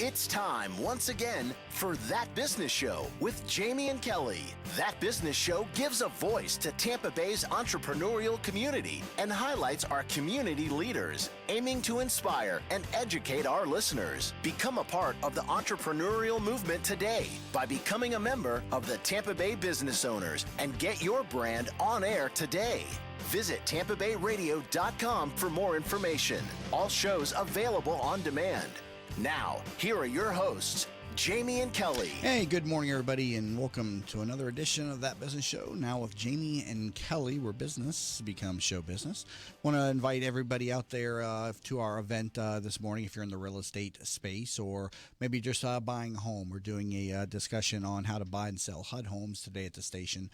It's time once again for That Business Show with Jamie and Kelly. That Business Show gives a voice to Tampa Bay's entrepreneurial community and highlights our community leaders, aiming to inspire and educate our listeners. Become a part of the entrepreneurial movement today by becoming a member of the Tampa Bay Business Owners and get your brand on air today. Visit TampaBayRadio.com for more information. All shows available on demand. Now, here are your hosts, Jamie and Kelly. Hey, good morning, everybody, and welcome to another edition of That Business Show. Now with Jamie and Kelly, where business becomes show business. Want to invite everybody out there to our event this morning if you're in the real estate space or maybe just buying a home. We're doing a discussion on how to buy and sell HUD homes today at the station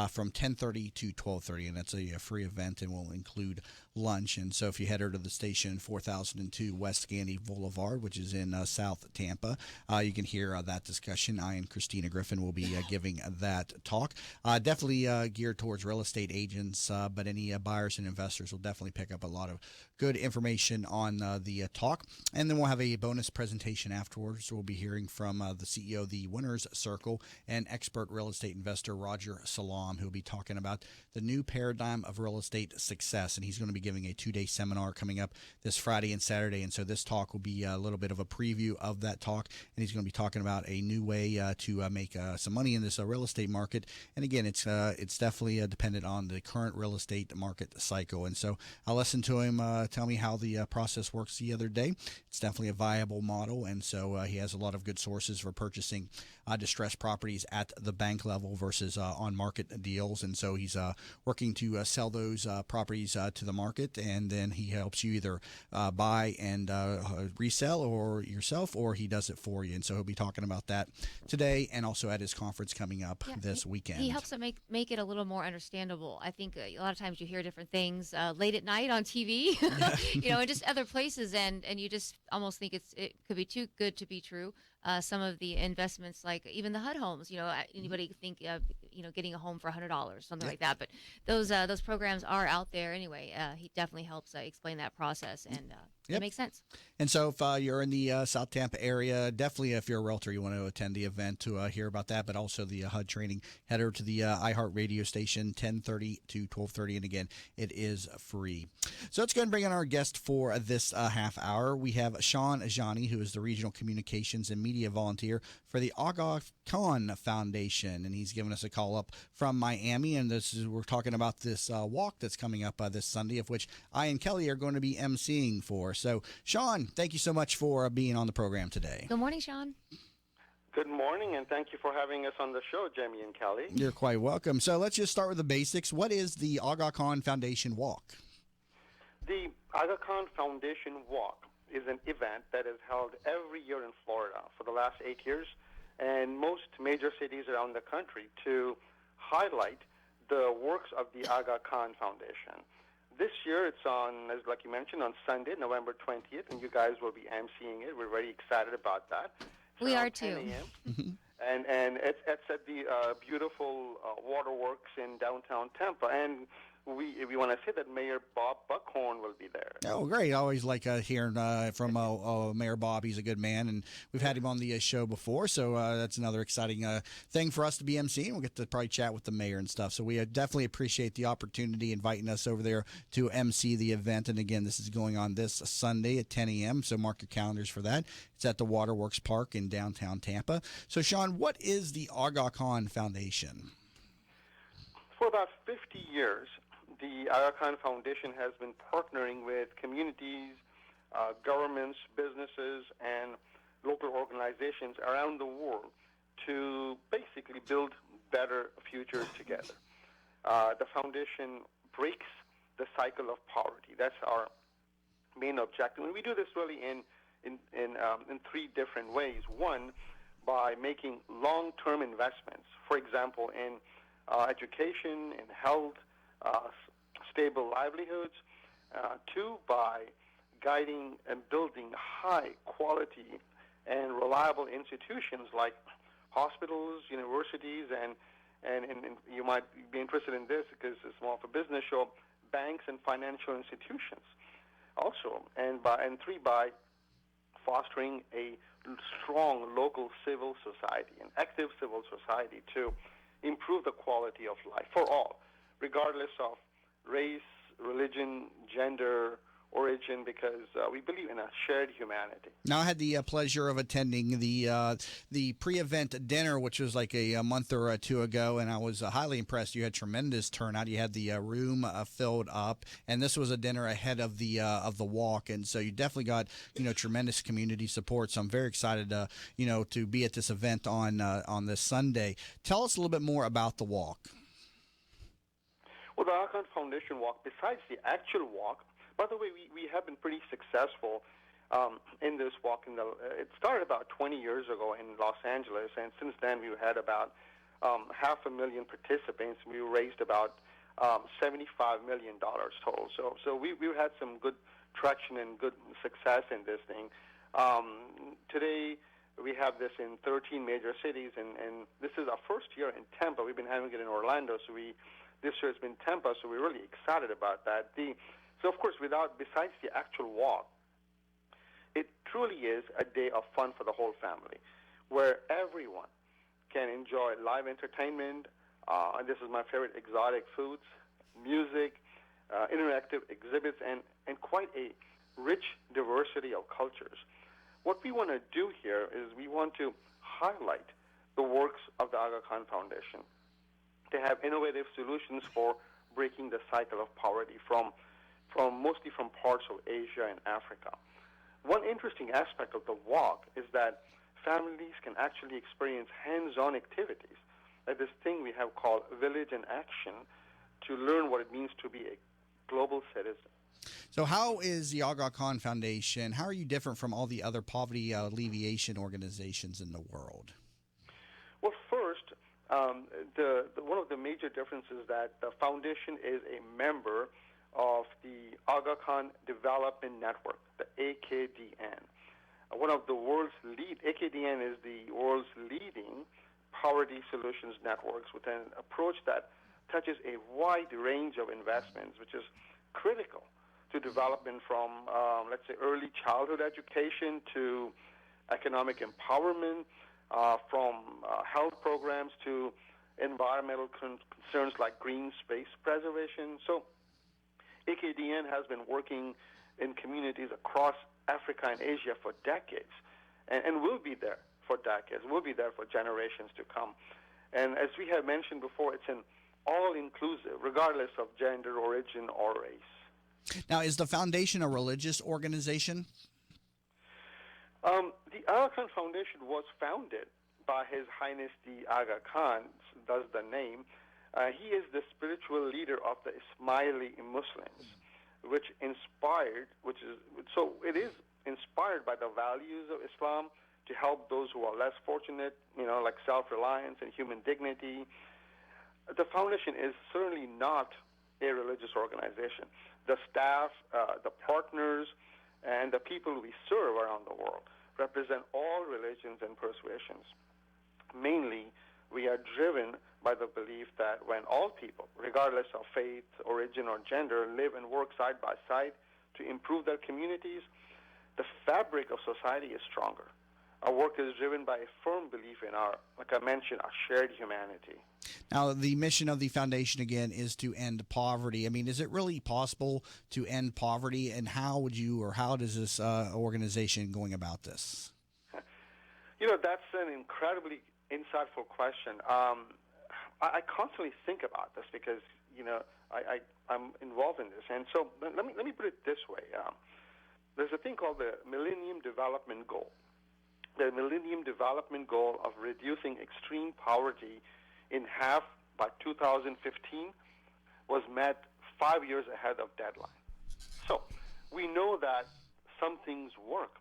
from 10:30 to 12:30, and that's a free event and will include lunch. And so if you head over to the station, 4002 West Gandy Boulevard, which is in South Tampa, you can hear that discussion. I and Christina Griffin will be giving that talk. Definitely geared towards real estate agents, but any buyers and investors will definitely pick up a lot of good information on the talk. And then we'll have a bonus presentation afterwards. We'll be hearing from the CEO of the Winners Circle and expert real estate investor Roger Salam, who will be talking about the new paradigm of real estate success. And he's going to be giving a 2-day seminar coming up this Friday and Saturday. And so this talk will be a little bit of a preview of that talk. And he's going to be talking about a new way to make some money in this real estate market. And again, it's definitely dependent on the current real estate market cycle. And so I listened to him tell me how the process works the other day. It's definitely a viable model. And so he has a lot of good sources for purchasing distressed properties at the bank level versus on market deals. And so he's working to sell those properties to the market. And then he helps you either buy and resell or yourself, or he does it for you. And so he'll be talking about that today and also at his conference coming up this weekend. He helps to make it a little more understandable. I think a lot of times you hear different things late at night on TV, and just other places, and you just almost think it could be too good to be true. Some of the investments, like even the HUD homes, anybody think of, getting a home for $100, something like that. But those programs are out there anyway. He definitely helps explain that process, and it makes sense. And so if you're in the South Tampa area, definitely if you're a realtor, you want to attend the event to hear about that, but also the HUD training, head over to the iHeart radio station, 10:30 to 12:30. And again, it is free. So let's go ahead and bring in our guest for this half hour. We have Shaun Ajani, who is the Regional Communications and Media Volunteer for the Aga Khan Foundation. And he's giving us a call up from Miami. And we're talking about this walk that's coming up this Sunday, of which I and Kelly are going to be emceeing for. So, Shaun, thank you so much for being on the program today. Good morning, Shaun. Good morning, and thank you for having us on the show, Jamie and Kelly. You're quite welcome. So let's just start with the basics. What is the Aga Khan Foundation Walk? The Aga Khan Foundation Walk is an event that is held every year in Florida for the last 8 years, and most major cities around the country to highlight the works of the Aga Khan Foundation. This year, it's on, as like you mentioned, on Sunday, November 20th, and you guys will be emceeing it. We're very excited about that. We are too. And it's at the beautiful waterworks in downtown Tampa. And we want to say that Mayor Bob Buckhorn will be there. Oh, great. I always like hearing from Mayor Bob. He's a good man, and we've had him on the show before, so that's another exciting thing for us to be emceeing. We'll get to probably chat with the mayor and stuff, so we definitely appreciate the opportunity inviting us over there to MC the event. And again, this is going on this Sunday at 10 a.m., so mark your calendars for that. It's at the Waterworks Park in downtown Tampa. So, Shaun, what is the Aga Khan Foundation? For about 50 years, the Aga Khan Foundation has been partnering with communities, governments, businesses, and local organizations around the world to basically build better futures together. The foundation breaks the cycle of poverty. That's our main objective. And we do this really in 3 different ways. One, by making long-term investments, for example, in education, in health, stable livelihoods. 2, by guiding and building high-quality and reliable institutions like hospitals, universities, and you might be interested in this because it's more of a business show, banks and financial institutions. Also, and 3, by fostering a strong local civil society, an active civil society to improve the quality of life for all, regardless of race, religion, gender, origin, because we believe in a shared humanity. Now, I had the pleasure of attending the pre-event dinner, which was like a month or two ago, and I was highly impressed. You had tremendous turnout. You had the room filled up, and this was a dinner ahead of the walk, and so you definitely got tremendous community support. So I'm very excited to be at this event on this Sunday. Tell us a little bit more about the walk. Well, the Aga Khan Foundation Walk, besides the actual walk, by the way, we have been pretty successful in this walk. It started about 20 years ago in Los Angeles, and since then we've had about 500,000 participants. We raised about $75 million total. So we've had some good traction and good success in this thing. Today we have this in 13 major cities, and this is our first year in Tampa. We've been having it in Orlando, this year it's been Tampa, so we're really excited about that. So, of course, besides the actual walk, it truly is a day of fun for the whole family, where everyone can enjoy live entertainment, and this is my favorite, exotic foods, music, interactive exhibits, and quite a rich diversity of cultures. What we want to do here is we want to highlight the works of the Aga Khan Foundation. They have innovative solutions for breaking the cycle of poverty mostly from parts of Asia and Africa. One interesting aspect of the walk is that families can actually experience hands-on activities, like this thing we have called Village in Action, to learn what it means to be a global citizen. So how is the Aga Khan Foundation, how are you different from all the other poverty alleviation organizations in the world? Well, first, one of the major differences is that the foundation is a member of the Aga Khan Development Network, the AKDN. AKDN is the world's leading poverty solutions networks with an approach that touches a wide range of investments, which is critical to development from, let's say, early childhood education to economic empowerment, from health programs to environmental concerns like green space preservation. So AKDN has been working in communities across Africa and Asia for decades, and will be there for decades, will be there for generations to come. And as we have mentioned before, it's an all-inclusive, regardless of gender, origin, or race. Now, is the foundation a religious organization? The Aga Khan Foundation was founded by His Highness the Aga Khan, thus the name. He is the spiritual leader of the Ismaili Muslims, it is inspired by the values of Islam to help those who are less fortunate, like self-reliance and human dignity. The foundation is certainly not a religious organization. The staff, the partners, and the people we serve around the world represent all religions and persuasions. Mainly, we are driven by the belief that when all people, regardless of faith, origin, or gender, live and work side by side to improve their communities, the fabric of society is stronger. Our work is driven by a firm belief in like I mentioned, our shared humanity. Now, the mission of the foundation, again, is to end poverty. I mean, is it really possible to end poverty, and how does this organization going about this? That's an incredibly insightful question. I constantly think about this because, I'm involved in this. And so let me put it this way. There's a thing called the Millennium Development Goal. The Millennium Development Goal of reducing extreme poverty in half by 2015 was met 5 years ahead of deadline. So we know that some things work,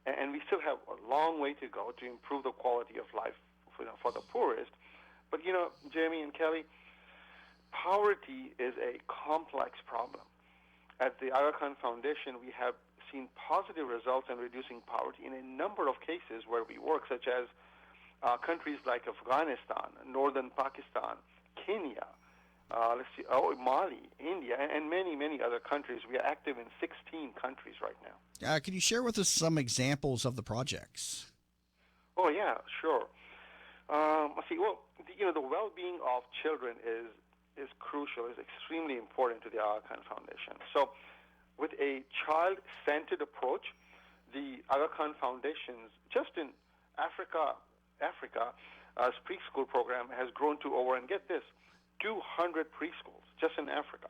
and we still have a long way to go to improve the quality of life for the poorest. But, Jamie and Kelly, poverty is a complex problem. At the Aga Khan Foundation, we have seen positive results in reducing poverty in a number of cases where we work, such as countries like Afghanistan, northern Pakistan, Kenya, let's see, Mali, India, and many, many other countries. We are active in 16 countries right now. Can you share with us some examples of the projects? Oh, yeah, sure. Let's see, well, the well-being of children is crucial, is extremely important to the Aga Khan Foundation. So with a child-centered approach, the Aga Khan Foundation's, just in Africa's preschool program has grown to over, and get this, 200 preschools just in Africa,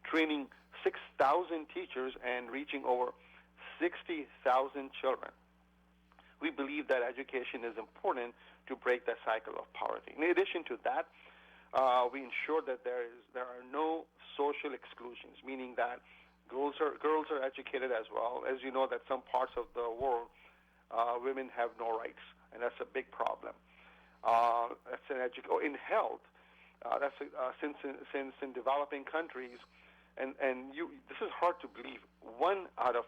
training 6,000 teachers and reaching over 60,000 children. We believe that education is important to break the cycle of poverty. In addition to that, we ensure that there are no social exclusions, meaning that girls are educated as well. As you know, that some parts of the world, women have no rights, and that's a big problem. That's in health. Since in developing countries, this is hard to believe. 1 out of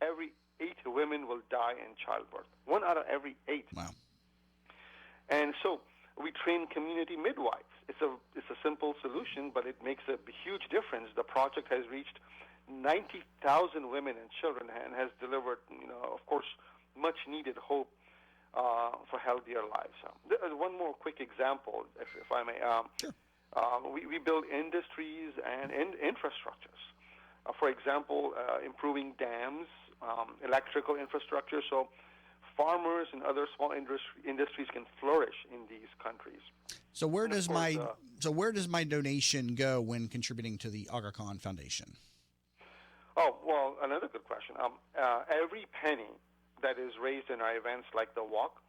every 8 women will die in childbirth. 1 out of every 8. Wow. And so we train community midwives. It's a simple solution, but it makes a huge difference. The project has reached 90,000 women and children and has delivered, of course, much needed hope for healthier lives. One more quick example, if I may. Sure. We build industries and infrastructures. For example, improving dams, electrical infrastructure, so farmers and other small industries can flourish in these countries. So where does my donation go when contributing to the Aga Khan Foundation? Oh, well, another good question. Every penny that is raised in our events like the walk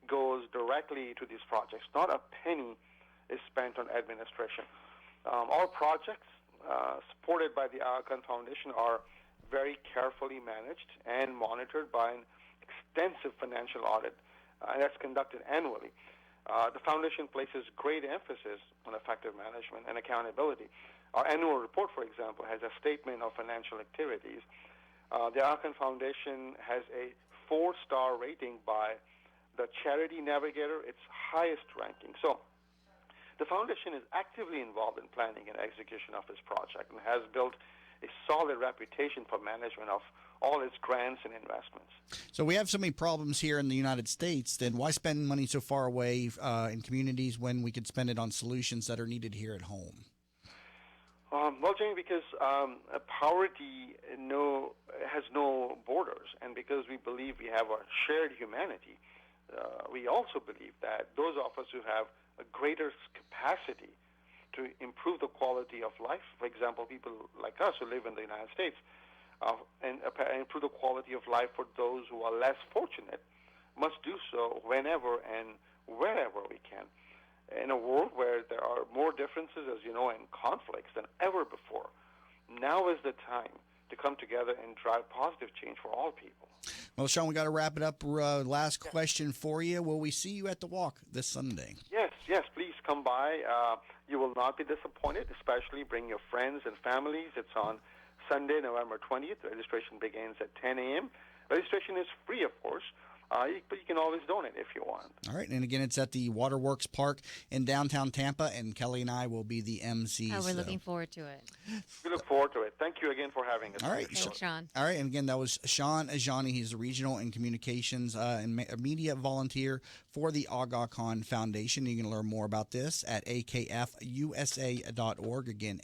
goes directly to these projects. Not a penny is spent on administration. All projects supported by the Aga Khan Foundation are very carefully managed and monitored by an extensive financial audit, and that's conducted annually. The foundation places great emphasis on effective management and accountability. Our annual report, for example, has a statement of financial activities. The Aga Khan Foundation has a 4-star rating by the Charity Navigator, its highest ranking. So the foundation is actively involved in planning and execution of this project and has built a solid reputation for management of all its grants and investments. So we have so many problems here in the United States, then why spend money so far away in communities when we could spend it on solutions that are needed here at home? Well, Jamie, because poverty has no borders, and because we believe we have a shared humanity, we also believe that those of us who have a greater capacity to improve the quality of life, for example, people like us who live in the United States, and improve the quality of life for those who are less fortunate, must do so whenever and wherever we can. In a world where there are more differences, as you know, and conflicts than ever before, now is the time to come together and drive positive change for all people. Well, Shaun, we got to wrap it up. Last question for you. Will we see you at the walk this Sunday? Yes, please come by. You will not be disappointed, especially bring your friends and families. It's on Sunday, November 20th. Registration begins at 10 a.m. Registration is free, of course. But you can always donate if you want. All right. And again, it's at the Waterworks Park in downtown Tampa, and Kelly and I will be the MCs. Oh, we're looking forward to it. We look forward to it. Thank you again for having us. All right. Thanks, Shaun. All right. And again, that was Shaun Ajani. He's a regional and communications and media volunteer for the Aga Khan Foundation. You can learn more about this at akfusa.org. Again,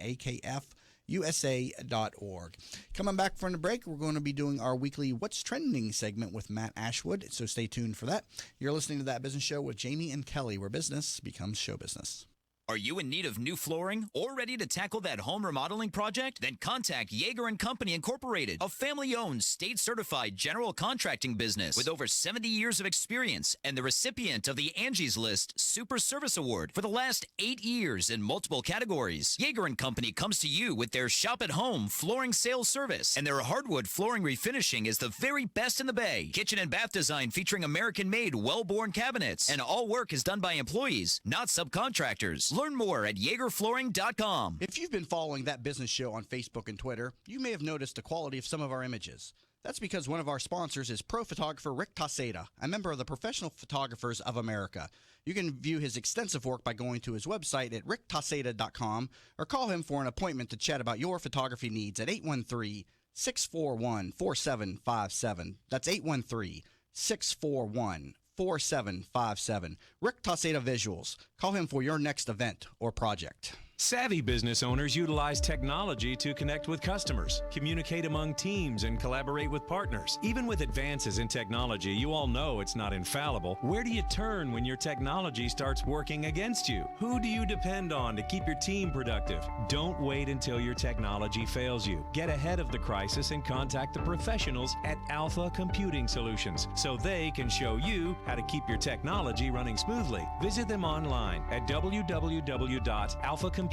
akfusa.org. Coming back from the break, we're going to be doing our weekly What's Trending segment with Matt Ashwood, so stay tuned for that. You're listening to That Business Show with Jamie and Kelly, where business becomes show business. Are you in need of new flooring or ready to tackle that home remodeling project? Then contact Yeager & Company Incorporated, a family-owned, state-certified general contracting business with over 70 years of experience and the recipient of the Angie's List Super Service Award for the last 8 years in multiple categories. Yeager & Company comes to you with their shop-at-home flooring sales service, and their hardwood flooring refinishing is the very best in the Bay. Kitchen and bath design featuring American-made, well-born cabinets, and all work is done by employees, not subcontractors. Learn more at YeagerFlooring.com. If you've been following That Business Show on Facebook and Twitter, you may have noticed the quality of some of our images. That's because one of our sponsors is pro photographer Rick Taseda, a member of the Professional Photographers of America. You can view his extensive work by going to his website at ricktaseda.com or call him for an appointment to chat about your photography needs at 813-641-4757. That's 813-641-4757. Rick Taseda Visuals. Call him for your next event or project. Savvy business owners utilize technology to connect with customers, communicate among teams, and collaborate with partners. Even with advances in technology, you all know it's not infallible. Where do you turn when your technology starts working against you? Who do you depend on to keep your team productive? Don't wait until your technology fails you. Get ahead of the crisis and contact the professionals at Alpha Computing Solutions so they can show you how to keep your technology running smoothly. Visit them online at www.alphacomputing.com.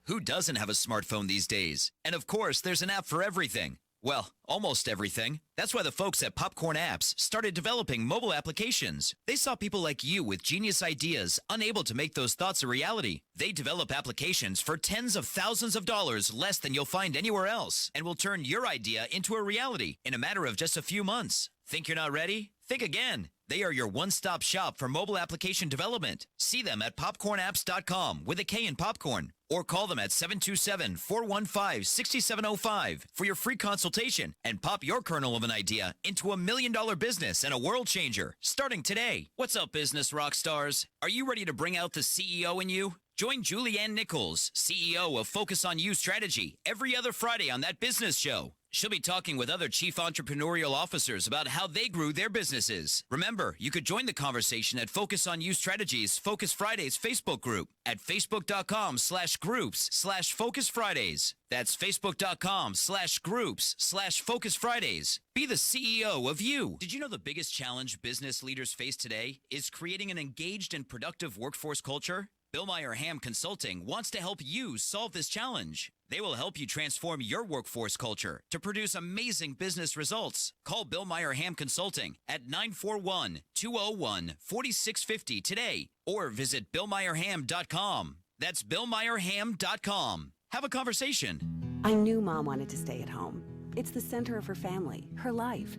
Who doesn't have a smartphone these days? And of course, there's an app for everything. Well, almost everything. That's why the folks at Popcorn Apps started developing mobile applications. They saw people like you with genius ideas, unable to make those thoughts a reality. They develop applications for tens of thousands of dollars less than you'll find anywhere else, and will turn your idea into a reality in a matter of just a few months. Think you're not ready? Think again. They are your one-stop shop for mobile application development. See them at popcornapps.com with a K in popcorn, or call them at 727-415-6705 for your free consultation and pop your kernel of an idea into $1 million business and a world changer starting today. What's up, business rock stars? Are you ready to bring out the CEO in you? Join Julianne Nichols, CEO of Focus on You Strategy, every other Friday on That Business Show. She'll be talking with other chief entrepreneurial officers about how they grew their businesses. Remember, you could join the conversation at Focus on You Strategies Focus Fridays Facebook group at facebook.com/groups/Focus Fridays. That's facebook.com/groups/Focus Fridays. Be the CEO of you. Did you know the biggest challenge business leaders face today is creating an engaged and productive workforce culture? Bill Meyer Ham Consulting wants to help you solve this challenge. They will help you transform your workforce culture to produce amazing business results. Call Bill Meyer Ham Consulting at 941-201-4650 today or visit billmeyerham.com. That's billmeyerham.com. Have a conversation. I knew Mom wanted to stay at home. It's the center of her family, her life.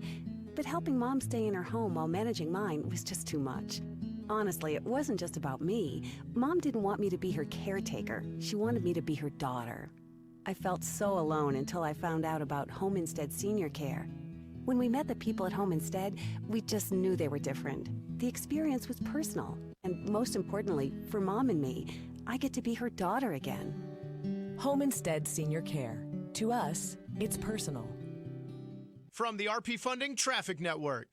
But helping Mom stay in her home while managing mine was just too much. Honestly, it wasn't just about me. Mom didn't want me to be her caretaker. She wanted me to be her daughter. I felt so alone until I found out about Home Instead Senior Care. When we met the people at Home Instead, we just knew they were different. The experience was personal. And most importantly, for Mom and me, I get to be her daughter again. Home Instead Senior Care. To us, it's personal. From the RP Funding Traffic Network.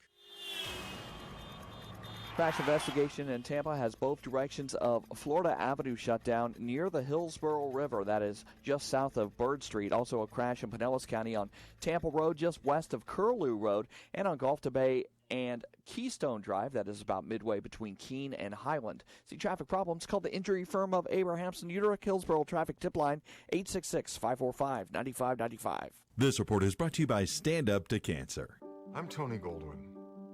Crash investigation in Tampa has both directions of Florida Avenue shut down near the Hillsborough River. That is just south of Bird Street. Also a crash in Pinellas County on Tampa Road just west of Curlew Road and on Gulf to Bay and Keystone Drive. That is about midway between Keene and Highland. See traffic problems? Call the injury firm of Abrahamson Uterick Hillsborough Traffic Tip Line 866-545-9595. This report is brought to you by Stand Up to Cancer. I'm Tony Goldwyn.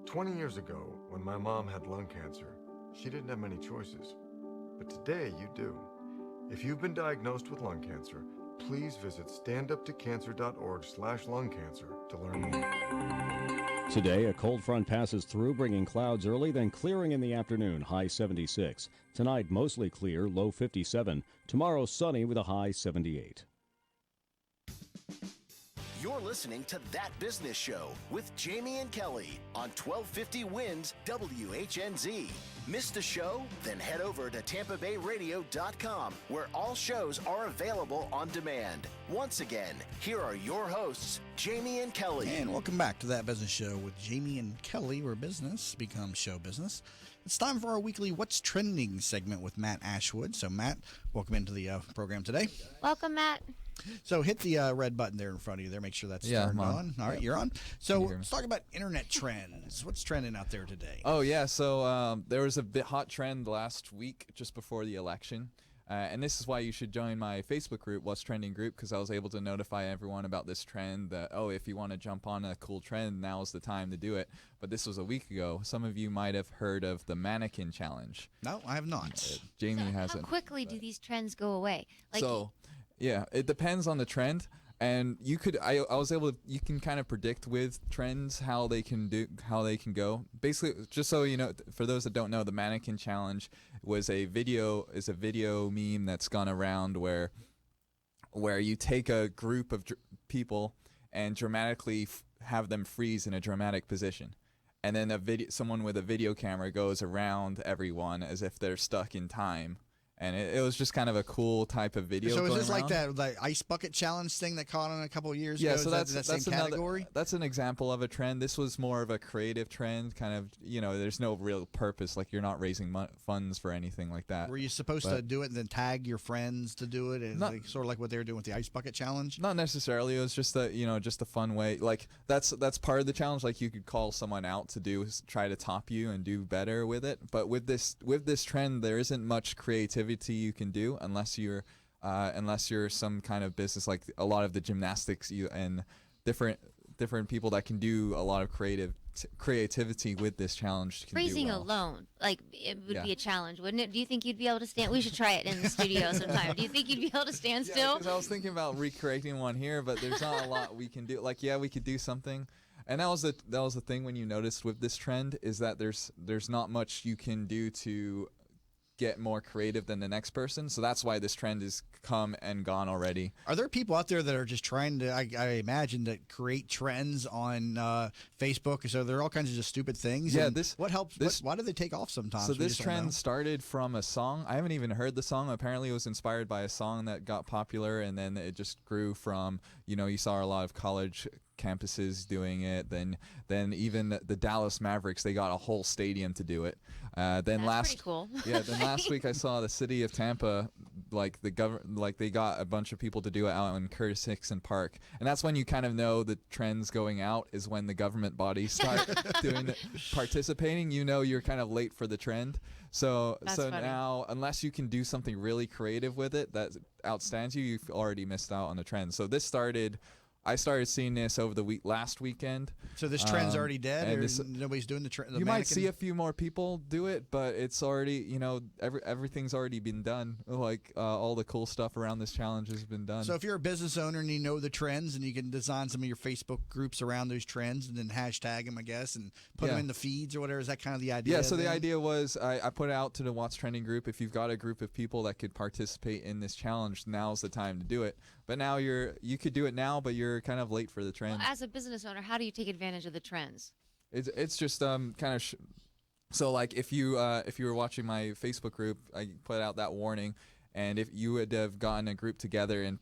20 years ago, when my mom had lung cancer, she didn't have many choices. But today, you do. If you've been diagnosed with lung cancer, please visit standuptocancer.org/lungcancer to learn more. Today, a cold front passes through, bringing clouds early, then clearing in the afternoon, high 76. Tonight, mostly clear, low 57. Tomorrow, sunny with a high 78. You're listening to That Business Show with Jamie and Kelly on 1250 Winds WHNZ. Missed the show? Then head over to TampaBayRadio.com, where all shows are available on demand. Once again, here are your hosts, Jamie and Kelly. And welcome back to That Business Show with Jamie and Kelly, where business becomes show business. It's time for our weekly What's Trending segment with Matt Ashwood. So, Matt, welcome into the program today. Welcome, Matt. So hit the red button there in front of you there. Make sure that's turned on. All right, you're on. So let's talk about internet trends. What's trending out there today? Oh, yeah. So there was a bit hot trend last week just before the election. And this is why you should join my Facebook group, What's Trending group, because I was able to notify everyone about this trend that, oh, if you want to jump on a cool trend, now's the time to do it. But this was a week ago. Some of you might have heard of the mannequin challenge. No, I have not. Jamie hasn't. How quickly do these trends go away? Yeah, it depends on the trend. And I was able to, you can kind of predict with trends how they can go. Basically, just so you know, for those that don't know, the mannequin challenge is a video meme that's gone around where you take a group of people and dramatically have them freeze in a dramatic position. And then someone with a video camera goes around everyone as if they're stuck in time. And it was just kind of a cool type of video. So is going this around. like that like ice bucket challenge thing that caught on a couple of years ago? Yeah, so that's that same category? That's an example of a trend. This was more of a creative trend, kind of, there's no real purpose. Like, you're not raising funds for anything like that. Were you supposed to do it and then tag your friends to do it? And sort of like what they were doing with the ice bucket challenge? Not necessarily. It was just just a fun way. Like, that's part of the challenge. Like, you could call someone out to try to top you and do better with it. But with this trend, there isn't much creativity you can do unless you're some kind of business, like a lot of the gymnastics and different people that can do a lot of creativity with this challenge can Freezing do well. alone, like, it would be a challenge, wouldn't it? Do you think you'd be able to stand? We should try it in the studio sometime. Do you think you'd be able to stand still? Because I was thinking about recreating one here, but there's not a lot we can do. Like, we could do something. And that was the thing when you noticed with this trend, is that there's not much you can do to get more creative than the next person. So that's why this trend has come and gone already. Are there people out there that are just trying to, I imagine, that create trends on Facebook? So there are all kinds of just stupid things. Yeah, and what helps? Why do they take off sometimes? So this trend started from a song. I haven't even heard the song. Apparently it was inspired by a song that got popular, and then it just grew from, you saw a lot of college campuses doing it. Then even the Dallas Mavericks, they got a whole stadium to do it. Then That's pretty cool. Then last week I saw the city of Tampa, like they got a bunch of people to do it out in Curtis Hickson Park, and that's when you kind of know the trends going out is when the government bodies start participating. You're kind of late for the trend. So funny. Now, unless you can do something really creative with it that outstands you, you've already missed out on the trend. So I started seeing this over the last weekend. So this trend's already dead, or nobody's doing the trend? You might see a few more people do it, but it's already, everything's already been done. Like, all the cool stuff around this challenge has been done. So if you're a business owner and you know the trends, and you can design some of your Facebook groups around those trends, and then hashtag them, I guess, and put them in the feeds or whatever, is that kind of the idea? Yeah, so the idea was I put out to the What's Trending group, if you've got a group of people that could participate in this challenge, now's the time to do it. But now you could do it now, but you're kind of late for the trend. Well, as a business owner, how do you take advantage of the trends? It's just kind of so, like, if you were watching my Facebook group, I put out that warning, and if you would have gotten a group together and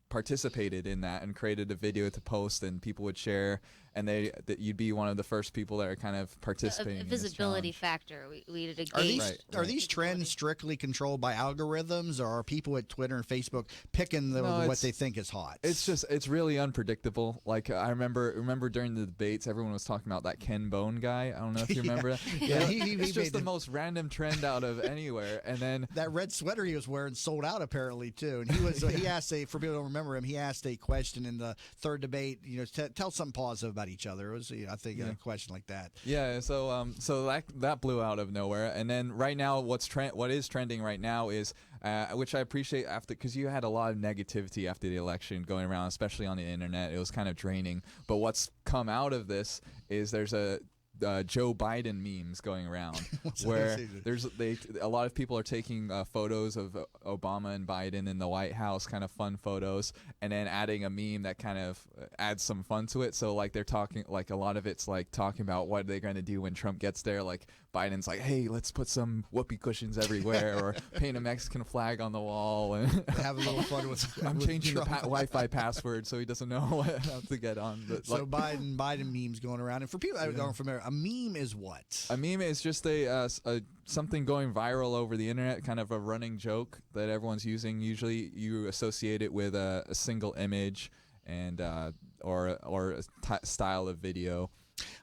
participated in that and created a video to post, and people would share, and that you'd be one of the first people that are kind of participating. A visibility factor. We did a gauge. Are these trends strictly controlled by algorithms, or are people at Twitter and Facebook picking what they think is hot? It's really unpredictable. Like, I remember during the debates, everyone was talking about that Ken Bone guy. I don't know if you remember that. Yeah, it's just the most random trend out of anywhere. And then that red sweater he was wearing sold out apparently too. And he asked for people who don't remember him, he asked a question in the third debate. Tell something positive about each other. It was, I think, a question like that. Yeah. So that blew out of nowhere. And then right now, what is trending right now is, which I appreciate because you had a lot of negativity after the election going around, especially on the internet. It was kind of draining. But what's come out of this is there's a Joe Biden memes going around where a lot of people are taking photos of Obama and Biden in the White House, kind of fun photos, and then adding a meme that kind of adds some fun to it. So, like, they're talking, like, a lot of it's like talking about what they're going to do when Trump gets there. Like, Biden's like, hey, let's put some whoopee cushions everywhere, or paint a Mexican flag on the wall, and have a little fun with. I'm changing the Wi-Fi password so he doesn't know how to get on. But, so Biden memes going around, and for people that aren't familiar, a meme is what? A meme is just a something going viral over the internet, kind of a running joke that everyone's using. Usually, you associate it with a single image and or a style of video.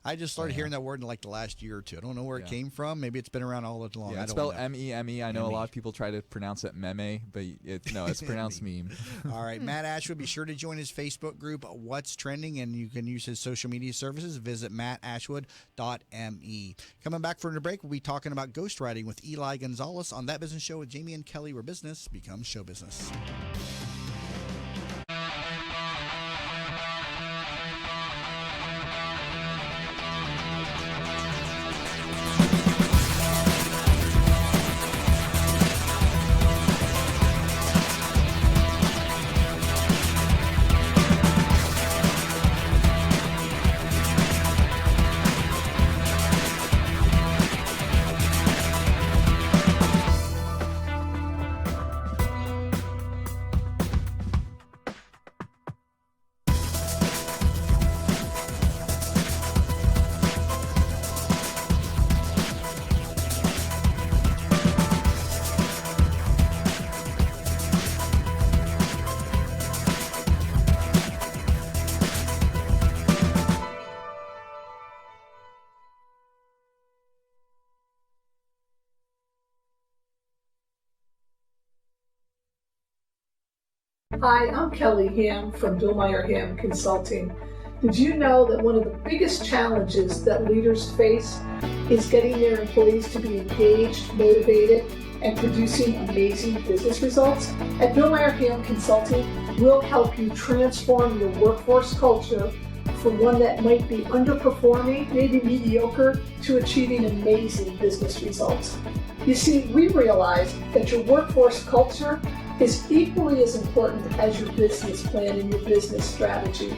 I just started hearing that word in like the last year or two. I don't know where it came from. Maybe it's been around all along. Yeah, it's spelled M-E-M-E. I know a lot of people try to pronounce it meme, but it's pronounced meme. All right, Matt Ashwood, be sure to join his Facebook group, What's Trending, and you can use his social media services. Visit mattashwood.me. Coming back from the break, we'll be talking about ghostwriting with Eli Gonzalez on That Business Show with Jamie and Kelly, where business becomes show business. Hi, I'm Kelly Ham from Billmeyer Ham Consulting. Did you know that one of the biggest challenges that leaders face is getting their employees to be engaged, motivated, and producing amazing business results? At Billmeyer Ham Consulting, we'll help you transform your workforce culture from one that might be underperforming, maybe mediocre, to achieving amazing business results. You see, we realize that your workforce culture is equally as important as your business plan and your business strategy.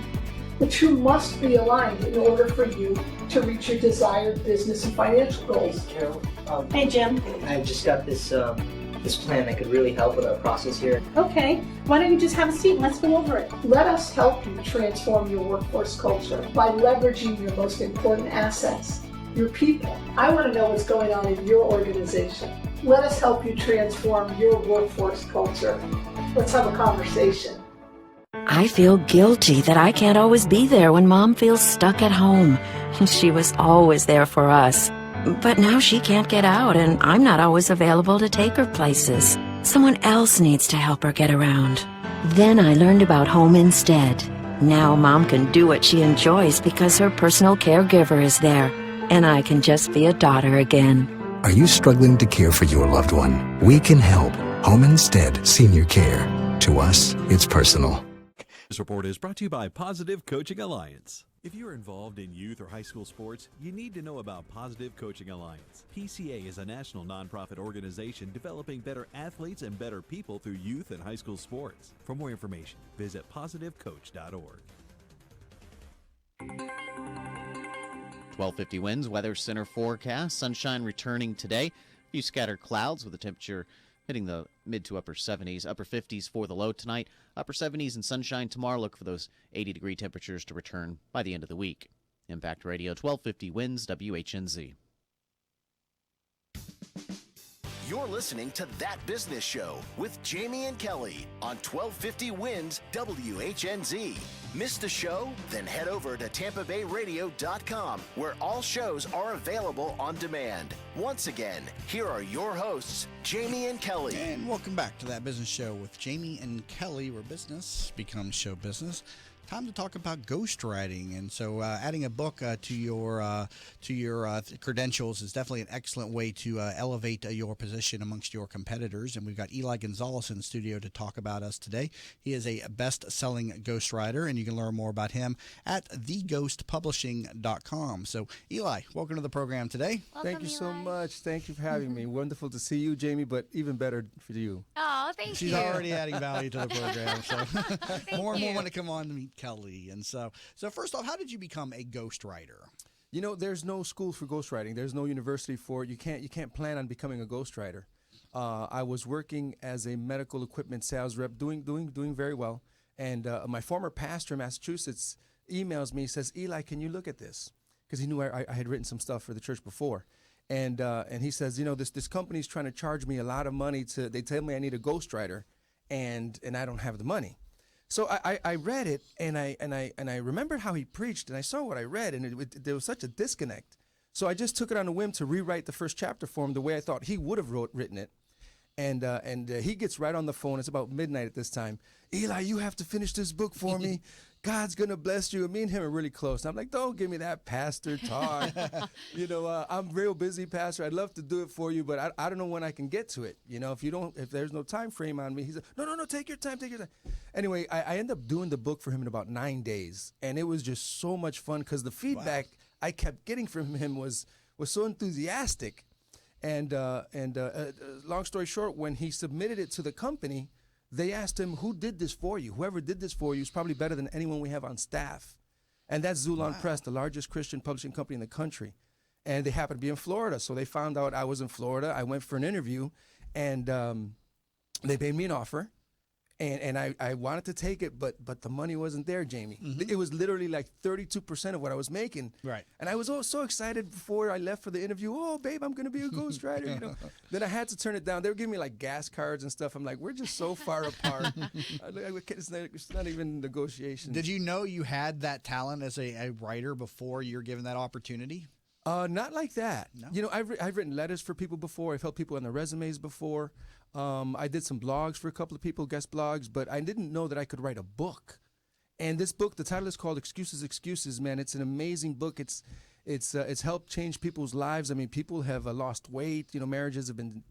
The two must be aligned in order for you to reach your desired business and financial goals. Carol, hey Jim. I just got this plan that could really help with our process here. Okay, why don't you just have a seat and let's go over it. Let us help you transform your workforce culture by leveraging your most important assets, your people. I want to know what's going on in your organization. Let us help you transform your workforce culture. Let's have a conversation. I feel guilty that I can't always be there when Mom feels stuck at home. She was always there for us. But now she can't get out, and I'm not always available to take her places. Someone else needs to help her get around. Then I learned about Home Instead. Now Mom can do what she enjoys because her personal caregiver is there, and I can just be a daughter again. Are you struggling to care for your loved one? We can help. Home Instead Senior Care. To us, it's personal. This report is brought to you by Positive Coaching Alliance. If you're involved in youth or high school sports, you need to know about Positive Coaching Alliance. PCA is a national nonprofit organization developing better athletes and better people through youth and high school sports. For more information, visit positivecoach.org. 1250 winds, weather center forecast. Sunshine returning today. A few scattered clouds with a temperature hitting the mid to upper 70s, upper 50s for the low tonight, upper 70s and sunshine tomorrow. Look for those 80-degree temperatures to return by the end of the week. Impact Radio 1250 winds, WHNZ. You're listening to That Business Show with Jamie and Kelly on 1250 Winds WHNZ. Missed the show? Then head over to TampaBayRadio.com, where all shows are available on demand. Once again, here are your hosts, Jamie and Kelly. And welcome back to That Business Show with Jamie and Kelly, where business becomes show business. Time to talk about ghostwriting, and so adding a book to your credentials is definitely an excellent way to elevate your position amongst your competitors. And we've got Eli Gonzalez in the studio to talk about us today. He is a best-selling ghostwriter, and you can learn more about him at theghostpublishing.com. So, Eli, welcome to the program today. Thank you so much. Thank you for having me. Wonderful to see you, Jamie, but even better for you. Oh, thank you. She's already adding value to the program, so more and more want to come on to meet Kelly. And so first off, how did you become a ghostwriter? You know, there's no school for ghostwriting. There's no university for it. You can't plan on becoming a ghostwriter. I was working as a medical equipment sales rep, doing very well. And my former pastor in Massachusetts emails me, says, Eli, can you look at this? Because he knew I had written some stuff for the church before. And he says, you know, this company's trying to charge me a lot of money they tell me I need a ghostwriter, and I don't have the money. So I read it, and I remembered how he preached, and I saw what I read, and there was such a disconnect. So I just took it on a whim to rewrite the first chapter for him the way I thought he would have written it. And he gets right on the phone. It's about midnight at this time. Eli, you have to finish this book for me. God's going to bless you. And me and him are really close. And I'm like, don't give me that pastor talk. I'm real busy, pastor. I'd love to do it for you, but I don't know when I can get to it. You know, if there's no time frame on me, he said, no, take your time. Anyway, I ended up doing the book for him in about 9 days. And it was just so much fun because the feedback I kept getting from him was so enthusiastic. And long story short, when he submitted it to the company, they asked him, who did this for you? Whoever did this for you is probably better than anyone we have on staff. And that's Xulon Press, the largest Christian publishing company in the country. And they happened to be in Florida. So they found out I was in Florida. I went for an interview, and they made me an offer. And I wanted to take it, but the money wasn't there, Jamie. Mm-hmm. It was literally like 32% of what I was making. Right. And I was so excited before I left for the interview. Oh, babe, I'm going to be a ghostwriter, you know. Then I had to turn it down. They were giving me like gas cards and stuff. I'm like, we're just so far apart. It's not even negotiation. Did you know you had that talent as a writer before you were given that opportunity? Not like that. No? You know, I've written letters for people before. I've helped people on their resumes before. I did some blogs for a couple of people, guest blogs, but I didn't know that I could write a book. And this book, the title is called Excuses, man. It's an amazing book. It's helped change people's lives. I mean, people have lost weight. You know, marriages have been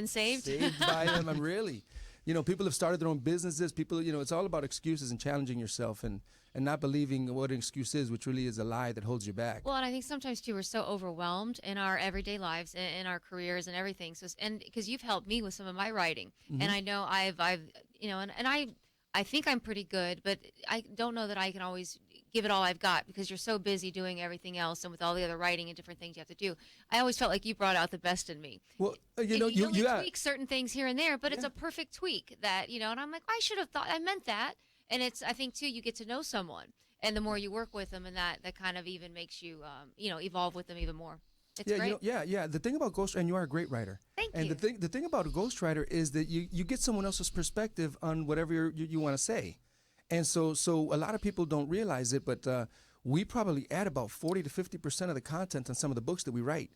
saved by them. I'm really, you know, people have started their own businesses. People, you know, it's all about excuses and challenging yourself and not believing what an excuse is, which really is a lie that holds you back. Well, and I think sometimes too we're so overwhelmed in our everyday lives, in our careers and everything. So, and because you've helped me with some of my writing, and I know I've you know, and I think I'm pretty good, but I don't know that I can always give it all I've got because you're so busy doing everything else and with all the other writing and different things you have to do. I always felt like you brought out the best in me. Well, you know, you tweak certain things here and there, but it's a perfect tweak that, you know, and I'm like, I should have thought, I meant that. And it's, I think too, you get to know someone, and the more you work with them, and that kind of even makes you, you know, evolve with them even more. It's great. You know, the thing about ghostwriting, and you are a great writer. Thank you. And the thing about a ghostwriter is that you get someone else's perspective on whatever you want to say. And so a lot of people don't realize it, but we probably add about 40 to 50% of the content on some of the books that we write,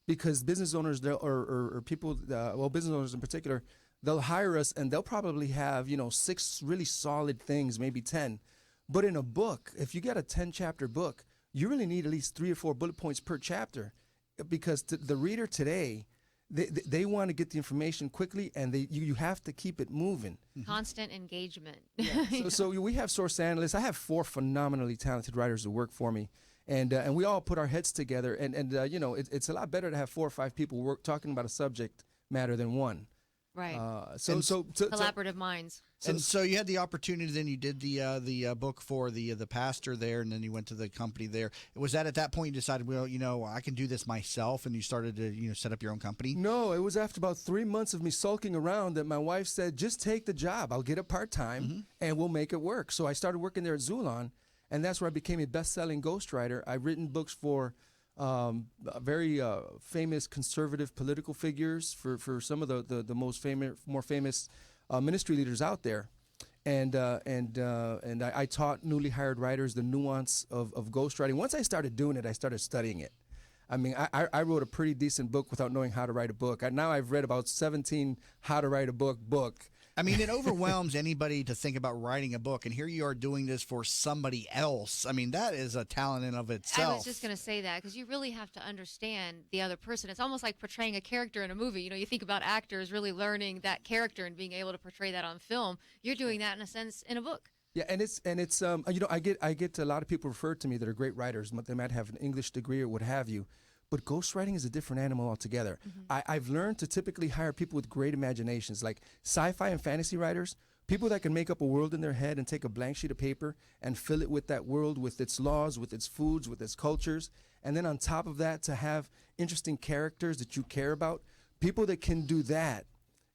because business owners or people, business owners in particular, they'll hire us and they'll probably have, you know, 6 really solid things, maybe 10. But in a book, if you get a 10-chapter book, you really need at least 3 or 4 bullet points per chapter, because the reader today, they want to get the information quickly, and you have to keep it moving. Constant engagement. So we have source analysts. I have 4 phenomenally talented writers that work for me, and we all put our heads together. And you know, it's a lot better to have 4 or 5 people talking about a subject matter than one. Right. Collaborative minds. So you had the opportunity. Then you did the book for the pastor there, and then you went to the company there. Was that at that point you decided, well, you know, I can do this myself, and you started to, you know, set up your own company? No, it was after about 3 months of me sulking around that my wife said, just take the job. I'll get it part-time, and we'll make it work. So I started working there at Xulon, and that's where I became a best-selling ghostwriter. I've written books for very famous conservative political figures, for some of the more famous ministry leaders out there, and I taught newly hired writers the nuance of ghostwriting. Once I started doing it, I started studying it. I mean, I wrote a pretty decent book without knowing how to write a book. Now I've read about 17 how to write a book. I mean, it overwhelms anybody to think about writing a book, and here you are doing this for somebody else. I mean, that is a talent in of itself. I was just going to say that, because you really have to understand the other person. It's almost like portraying a character in a movie. You know, you think about actors really learning that character and being able to portray that on film. You're doing that in a sense in a book. Yeah, and it's you know, I get a lot of people referred to me that are great writers. They might have an English degree or what have you. But ghostwriting is a different animal altogether. I've learned to typically hire people with great imaginations, like sci-fi and fantasy writers, people that can make up a world in their head and take a blank sheet of paper and fill it with that world, with its laws, with its foods, with its cultures. And then on top of that, to have interesting characters that you care about. People that can do that,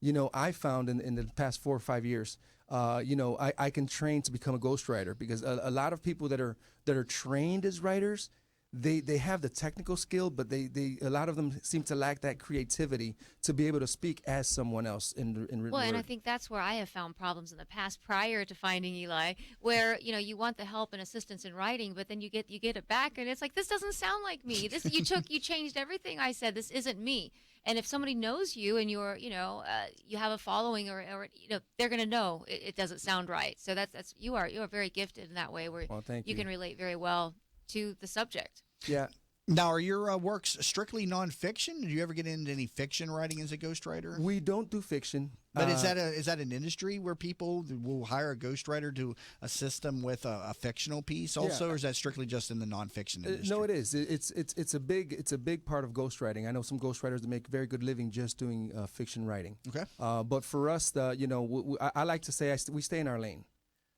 you know, I found in the past 4 or 5 years, you know, I can train to become a ghostwriter, because a lot of people that are trained as writers, they have the technical skill, but a lot of them seem to lack that creativity to be able to speak as someone else in written word. And I think that's where I have found problems in the past prior to finding Eli, where, you know, you want the help and assistance in writing, but then you get it back, and it's like, this doesn't sound like me. This you changed everything I said. This isn't me. And if somebody knows you and you're, you know, you have a following, or you know, they're going to know it doesn't sound right. So that's you are very gifted in that way, where you can relate very well to the subject. Yeah. Now, are your works strictly nonfiction? Did you ever get into any fiction writing as a ghostwriter? We don't do fiction. But is that an industry where people will hire a ghostwriter to assist them with a fictional piece also, or is that strictly just in the nonfiction industry? No, it is. It's a big part of ghostwriting. I know some ghostwriters that make very good living just doing fiction writing. Okay. But for us, you know, I like to say we stay in our lane.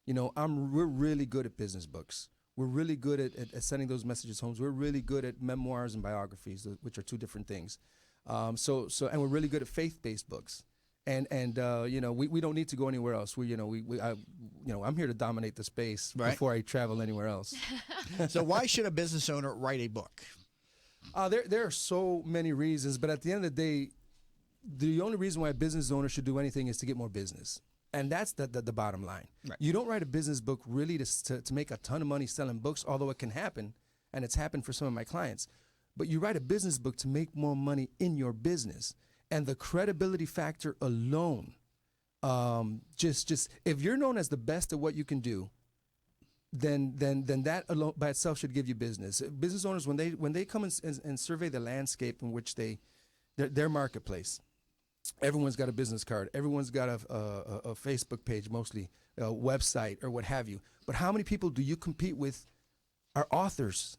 You know, we're really good at business books. We're really good at sending those messages home. We're really good at memoirs and biographies, which are 2 different things. And we're really good at faith-based books. And you know, we don't need to go anywhere else. I'm here to dominate the space before I travel anywhere else. So why should a business owner write a book? There are so many reasons, but at the end of the day, the only reason why a business owner should do anything is to get more business. And that's the bottom line. Right. You don't write a business book really to make a ton of money selling books, although it can happen, and it's happened for some of my clients. but you write a business book to make more money in your business. And the credibility factor alone, just if you're known as the best at what you can do, then that alone by itself should give you business. Business owners, when they come and survey the landscape in which their marketplace, everyone's got a business card, everyone's got a Facebook page, mostly a website or what have you. But how many people do you compete with are authors?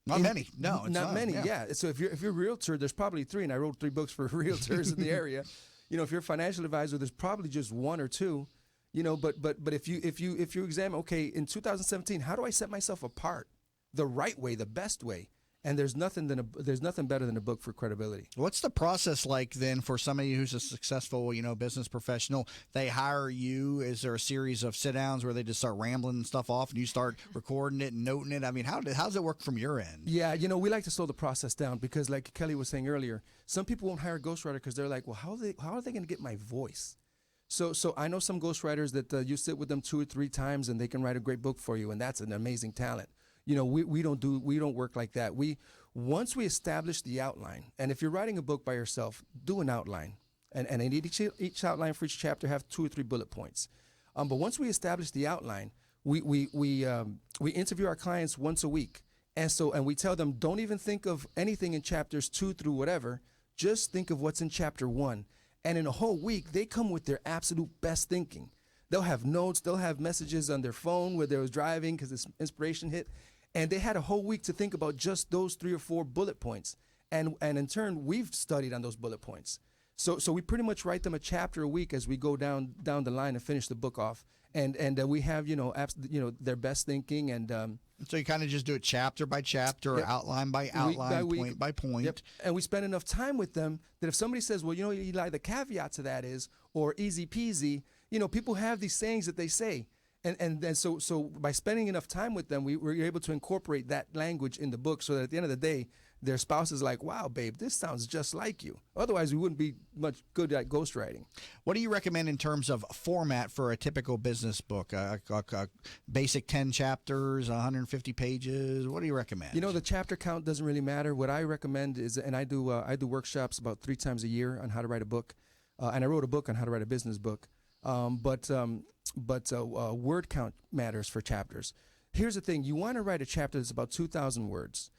Not many. No, it's not many. Yeah. Yeah. So if you're a realtor, there's probably 3, and I wrote 3 books for realtors in the area. If you're a financial advisor, there's probably just 1 or 2. But if you examine, okay, in 2017, how do I set myself apart the right way, the best way? And there's nothing better than a book for credibility. What's the process like then for somebody who's a successful, business professional? They hire you. Is there a series of sit downs where they just start rambling stuff off and you start recording it and noting it? I mean, how does it work from your end? Yeah, we like to slow the process down because, like Kelly was saying earlier, some people won't hire a ghostwriter because they're like, well, how are they going to get my voice? So I know some ghostwriters that you sit with them 2 or 3 times and they can write a great book for you, and that's an amazing talent. We don't work like that. Once we establish the outline, and if you're writing a book by yourself, do an outline, and each outline for each chapter have 2 or 3 bullet points. But once we establish the outline, we interview our clients once a week, and we tell them, don't even think of anything in chapters 2 through whatever, just think of what's in chapter 1. And in a whole week, they come with their absolute best thinking. They'll have notes, they'll have messages on their phone where they was driving because this inspiration hit. And they had a whole week to think about just those 3 or 4 bullet points. And in turn, we've studied on those bullet points. So we pretty much write them a chapter a week as we go down the line and finish the book off. And we have, their best thinking. And so you kind of just do it chapter by chapter, or outline by outline, point by point. Yep. And we spend enough time with them that if somebody says, well, Eli, the caveat to that is, or easy peasy, people have these sayings that they say. And so by spending enough time with them, we're able to incorporate that language in the book so that at the end of the day, their spouse is like, wow, babe, this sounds just like you. Otherwise, we wouldn't be much good at ghostwriting. What do you recommend in terms of format for a typical business book? A basic 10 chapters, 150 pages? What do you recommend? The chapter count doesn't really matter. What I recommend is, and I do workshops about 3 times a year on how to write a book. And I wrote a book on how to write a business book. But word count matters for chapters. Here's the thing. You want to write a chapter that's about 2,000 words.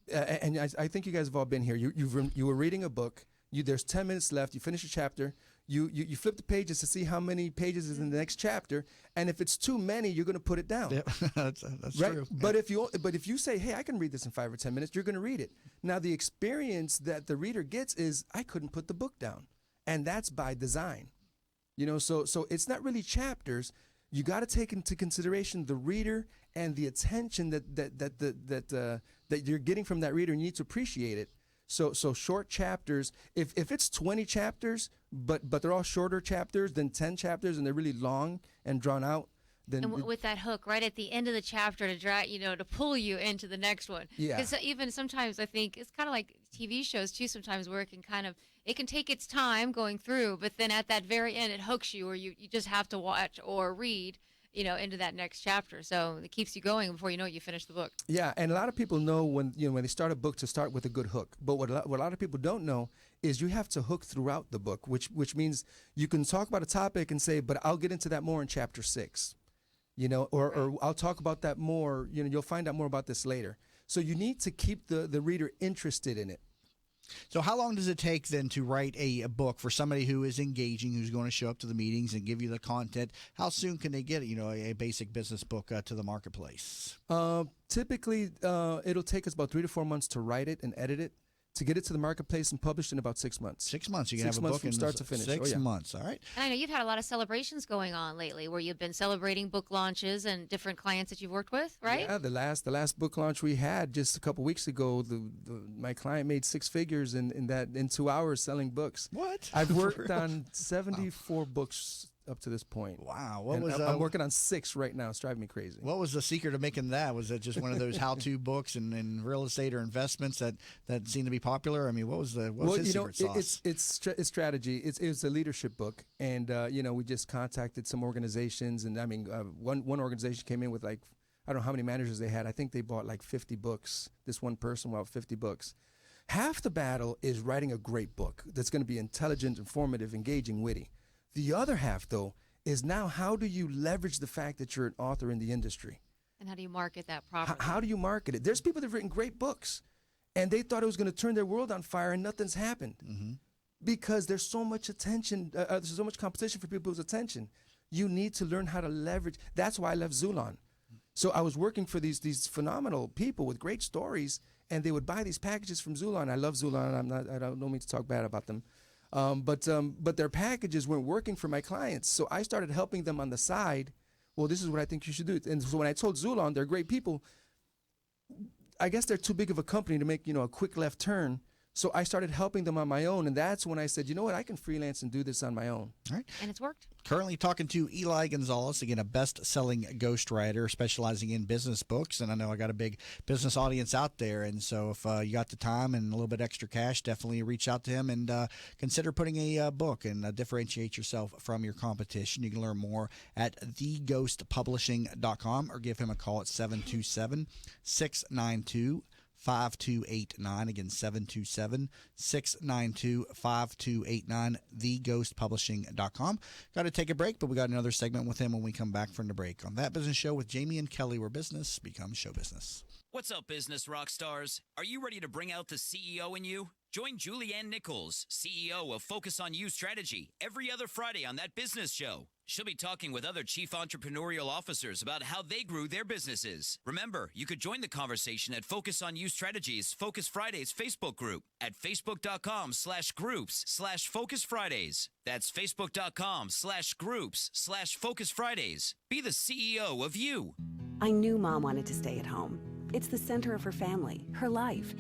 And I think you guys have all been here. You were reading a book. There's 10 minutes left. You finish a chapter. You flip the pages to see how many pages is in the next chapter. And if it's too many, you're going to put it down. Yep. that's right? true. But if you say, hey, I can read this in 5 or 10 minutes, you're going to read it. Now, the experience that the reader gets is, I couldn't put the book down. And that's by design. So it's not really chapters. You got to take into consideration the reader and the attention that you're getting from that reader. And you need to appreciate it. So short chapters. If it's 20 chapters, but they're all shorter chapters than 10 chapters, and they're really long and drawn out. Then with that hook right at the end of the chapter to drag, to pull you into the next one. Yeah. Because even sometimes I think it's kind of like TV shows too. Sometimes where it can take its time going through, but then at that very end it hooks you, or you just have to watch or read, into that next chapter. So it keeps you going before you know it, you finish the book. Yeah, and a lot of people know when they start a book to start with a good hook. But what a lot of people don't know is you have to hook throughout the book, which means you can talk about a topic and say, but I'll get into that more in chapter 6. Or I'll talk about that more. You'll find out more about this later. So you need to keep the reader interested in it. So how long does it take then to write a book for somebody who is engaging, who's going to show up to the meetings and give you the content? How soon can they get a basic business book to the marketplace? Typically, it'll take us about 3 to 4 months to write it and edit it, to get it to the marketplace and published in about 6 months. 6 months. You can have a book from start to finish. 6 months. All right. And I know you've had a lot of celebrations going on lately, where you've been celebrating book launches and different clients that you've worked with, right? Yeah, the last book launch we had just a couple weeks ago, my client made 6 figures in 2 hours selling books. What? I've worked on 74 books up to this point. Wow. I'm working on 6 right now. It's driving me crazy. What was the secret of making that? Was it just one of those how-to books in real estate or investments that seemed to be popular? I mean, what was his secret sauce? It's strategy. It's a leadership book, and we just contacted some organizations, and I mean, one organization came in with like I don't know how many managers they had. I think they bought like 50 books. This one person bought 50 books. Half the battle is writing a great book that's going to be intelligent, informative, engaging, witty. The other half, though, is now how do you leverage the fact that you're an author in the industry? And how do you market that properly? How do you market it? There's people that have written great books, and they thought it was going to turn their world on fire, and nothing's happened. Because there's so much attention, there's so much competition for people's attention. You need to learn how to leverage. That's why I left Xulon. So I was working for these phenomenal people with great stories, and they would buy these packages from Xulon. I love Xulon. I don't mean to talk bad about them, but their packages weren't working for my clients. So I started helping them on the side. Well, this is what I think you should do. And so when I told Xulon, they're great people. I guess they're too big of a company to make a quick left turn. So I started helping them on my own, and that's when I said, you know what, I can freelance and do this on my own. All right. And it's worked. Currently talking to Eli Gonzalez, again, a best-selling ghostwriter specializing in business books, and I know I got a big business audience out there, and so if you got the time and a little bit extra cash, definitely reach out to him and consider putting a book and differentiate yourself from your competition. You can learn more at theghostpublishing.com or give him a call at 727-692-5289. Again, 727-692-5289, theghostpublishing.com. Got to take a break, but we got another segment with him when we come back from the break on That Business Show with Jamie and Kelly, where business becomes show business. What's up, business rock stars? Are you ready to bring out the CEO in you? Join Julianne Nichols, CEO of Focus on You Strategy, every other Friday on That Business Show. She'll be talking with other chief entrepreneurial officers about how they grew their businesses. Remember, you could join the conversation at Focus on You Strategies Focus Fridays Facebook group at facebook.com/groups/Focus Fridays. That's facebook.com/groups/Focus Fridays. Be the CEO of you. I knew Mom wanted to stay at home. It's the center of her family, her life.